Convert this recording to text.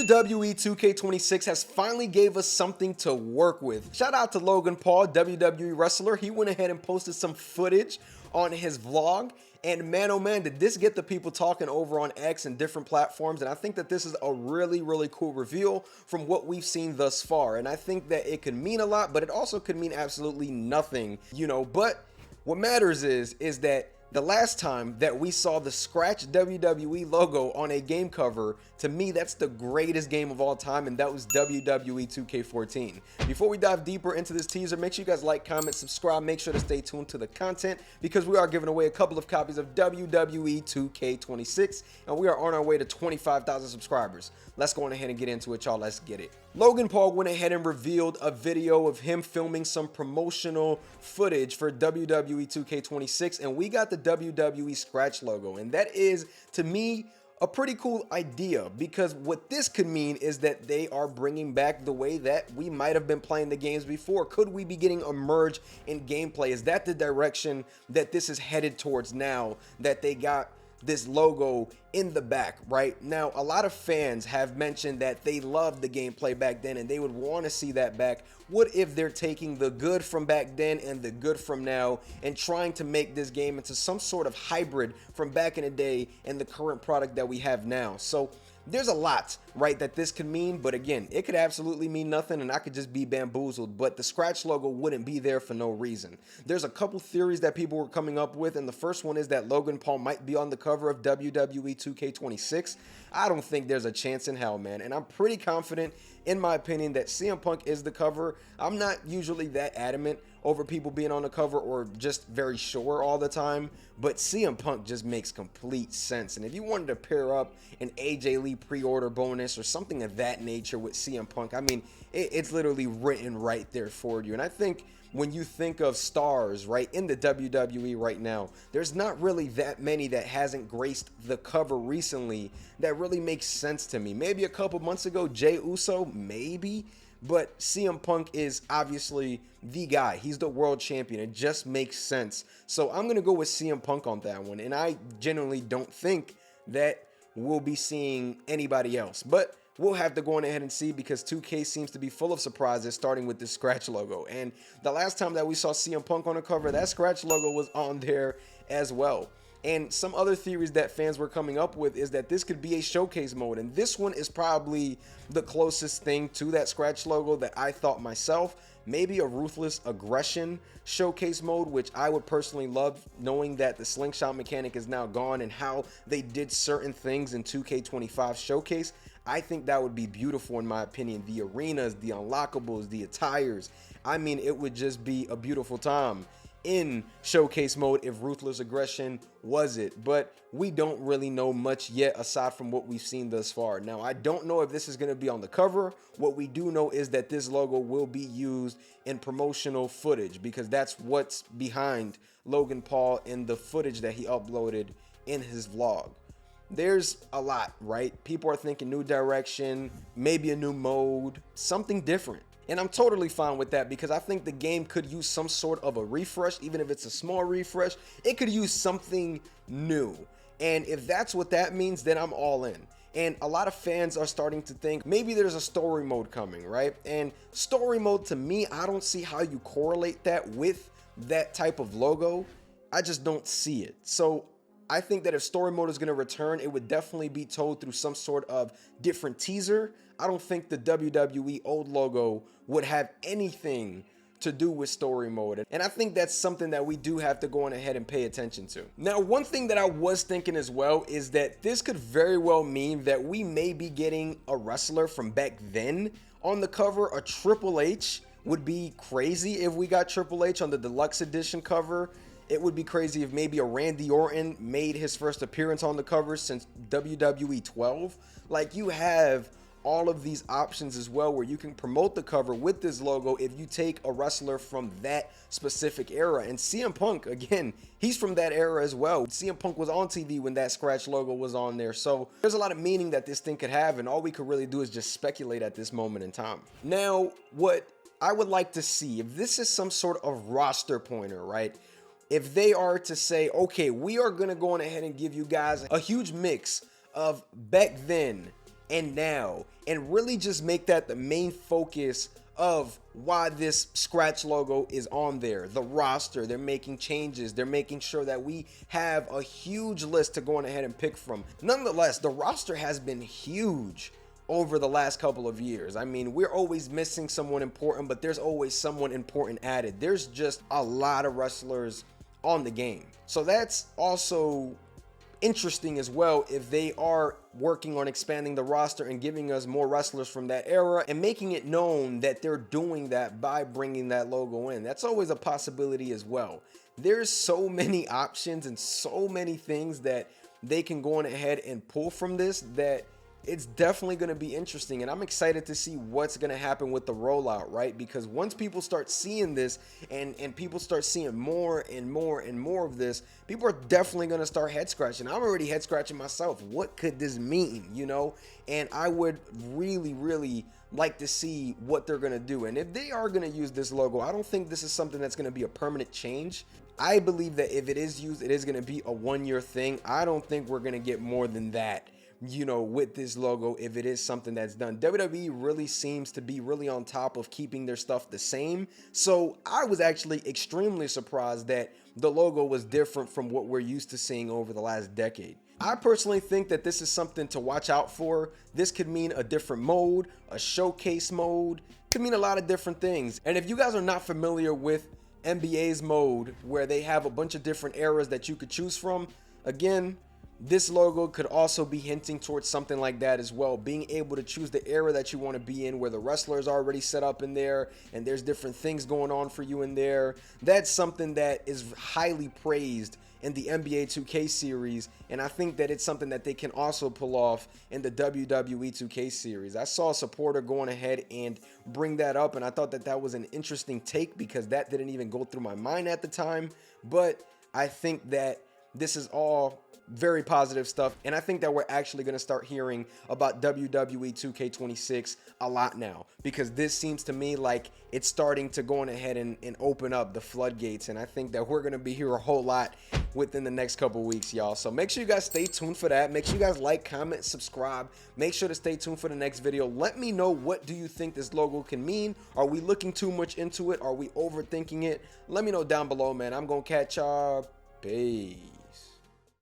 WWE 2K26 has finally gave us something to work with. Shout out to Logan Paul, WWE wrestler. He went ahead and posted some footage on his vlog, and man oh man, did this get the people talking over on X and different platforms. And I think that this is a really cool reveal from what we've seen thus far, and I think that it could mean a lot, but it also could mean absolutely nothing, you know. But what matters is that the last time that we saw the scratch WWE logo on a game cover, to me, that's the greatest game of all time, and that was WWE 2K14. Before we dive deeper into this teaser, make sure you guys like, comment, subscribe, make sure to stay tuned to the content, because we are giving away a couple of copies of WWE 2K26, and we are on our way to 25,000 subscribers. Let's go on ahead and get into it, y'all. Let's get it. Logan Paul went ahead and revealed a video of him filming some promotional footage for WWE 2K26, and we got the WWE scratch logo, and that is, to me, a pretty cool idea, because what this could mean is that they are bringing back the way that we might have been playing the games before. Could we be getting a merge in gameplay? Is that the direction that this is headed towards now that they got this logo in the back? Right now, a lot of fans have mentioned that they loved the gameplay back then and they would want to see that back. What if they're taking the good from back then and the good from now and trying to make this game into some sort of hybrid from back in the day and the current product that we have now? So there's a lot, right, that this could mean, but again, it could absolutely mean nothing and I could just be bamboozled, but the scratch logo wouldn't be there for no reason. There's a couple theories that people were coming up with, and the first one is that Logan Paul might be on the cover of WWE 2K26. I don't think there's a chance in hell, man, and I'm pretty confident, in my opinion, that CM Punk is the cover. I'm not usually that adamant over people being on the cover or just very sure all the time, but CM Punk just makes complete sense. And if you wanted to pair up an AJ Lee pre-order bonus or something of that nature with CM Punk, I mean, it's literally written right there for you. And I think when you think of stars, right, in the WWE right now, there's not really that many that hasn't graced the cover recently that really makes sense to me. Maybe a couple months ago, Jey Uso, maybe, but CM Punk is obviously the guy. He's the world champion. It just makes sense. So I'm going to go with CM Punk on that one. And I genuinely don't think that we'll be seeing anybody else. But we'll have to go on ahead and see, because 2K seems to be full of surprises, starting with this scratch logo. And the last time that we saw CM Punk on the cover, that scratch logo was on there as well. And some other theories that fans were coming up with is that this could be a showcase mode. And this one is probably the closest thing to that scratch logo that I thought myself. Maybe a ruthless aggression showcase mode, which I would personally love, knowing that the slingshot mechanic is now gone and how they did certain things in 2K25 showcase. I think that would be beautiful, in my opinion. The arenas, the unlockables, the attires. I mean, it would just be a beautiful time in showcase mode if ruthless aggression was it. But we don't really know much yet aside from what we've seen thus far. Now, I don't know if this is going to be on the cover. What we do know is that this logo will be used in promotional footage, because that's what's behind Logan Paul in the footage that he uploaded in his vlog. There's a lot, right? People are thinking new direction, maybe a new mode, something different. And I'm totally fine with that, because I think the game could use some sort of a refresh. Even if it's a small refresh, it could use something new. And if that's what that means, then I'm all in. And a lot of fans are starting to think maybe there's a story mode coming, right? And story mode, to me, I don't see how you correlate that with that type of logo. I just don't see it. So I think that if story mode is going to return, it would definitely be told through some sort of different teaser. I don't think the WWE old logo would have anything to do with story mode. And I think that's something that we do have to go on ahead and pay attention to. Now, one thing that I was thinking as well is that this could very well mean that we may be getting a wrestler from back then on the cover. A Triple H would be crazy if we got Triple H on the deluxe edition cover. It would be crazy if maybe a Randy Orton made his first appearance on the cover since WWE 12. Like, you have all of these options as well where you can promote the cover with this logo if you take a wrestler from that specific era. And CM Punk, again, he's from that era as well. CM Punk was on TV when that scratch logo was on there. So there's a lot of meaning that this thing could have, and all we could really do is just speculate at this moment in time. Now, what I would like to see, if this is some sort of roster pointer, right? If they are to say, okay, we are going to go on ahead and give you guys a huge mix of back then and now, and really just make that the main focus of why this scratch logo is on there. The roster, they're making changes, they're making sure that we have a huge list to go on ahead and pick from. Nonetheless, the roster has been huge over the last couple of years. I mean, we're always missing someone important, but there's always someone important added. There's just a lot of wrestlers on the game. So that's also interesting as well, if they are working on expanding the roster and giving us more wrestlers from that era and making it known that they're doing that by bringing that logo in. That's always a possibility as well. There's so many options and so many things that they can go on ahead and pull from this, that it's definitely going to be interesting, and I'm excited to see what's going to happen with the rollout, right? Because once people start seeing this and people start seeing more and more and more of this, people are definitely going to start head scratching. I'm already head scratching myself. What could this mean, you know? And I would really like to see what they're going to do. And if they are going to use this logo, I don't think this is something that's going to be a permanent change. I believe that if it is used, it is going to be a one-year thing. I don't think we're going to get more than that, you know, with this logo, if it is something that's done. WWE really seems to be really on top of keeping their stuff the same. So I was actually extremely surprised that the logo was different from what we're used to seeing over the last decade. I personally think that this is something to watch out for. This could mean a different mode, a showcase mode, could mean a lot of different things. And if you guys are not familiar with NBA's mode, where they have a bunch of different eras that you could choose from, again, this logo could also be hinting towards something like that as well, being able to choose the era that you want to be in, where the wrestler is already set up in there and there's different things going on for you in there. That's something that is highly praised in the NBA 2K series, and I think that it's something that they can also pull off in the WWE 2K series. I saw a supporter going ahead and bring that up, and I thought that that was an interesting take, because that didn't even go through my mind at the time. But I think that this is all very positive stuff, and I think that we're actually going to start hearing about WWE 2K26 a lot now, because this seems to me like it's starting to go on ahead and open up the floodgates, and I think that we're going to be here a whole lot within the next couple weeks, y'all. So make sure you guys stay tuned for that. Make sure you guys like, comment, subscribe. Make sure to stay tuned for the next video. Let me know, what do you think this logo can mean? Are we looking too much into it? Are we overthinking it? Let me know down below, man. I'm gonna catch y'all. Peace.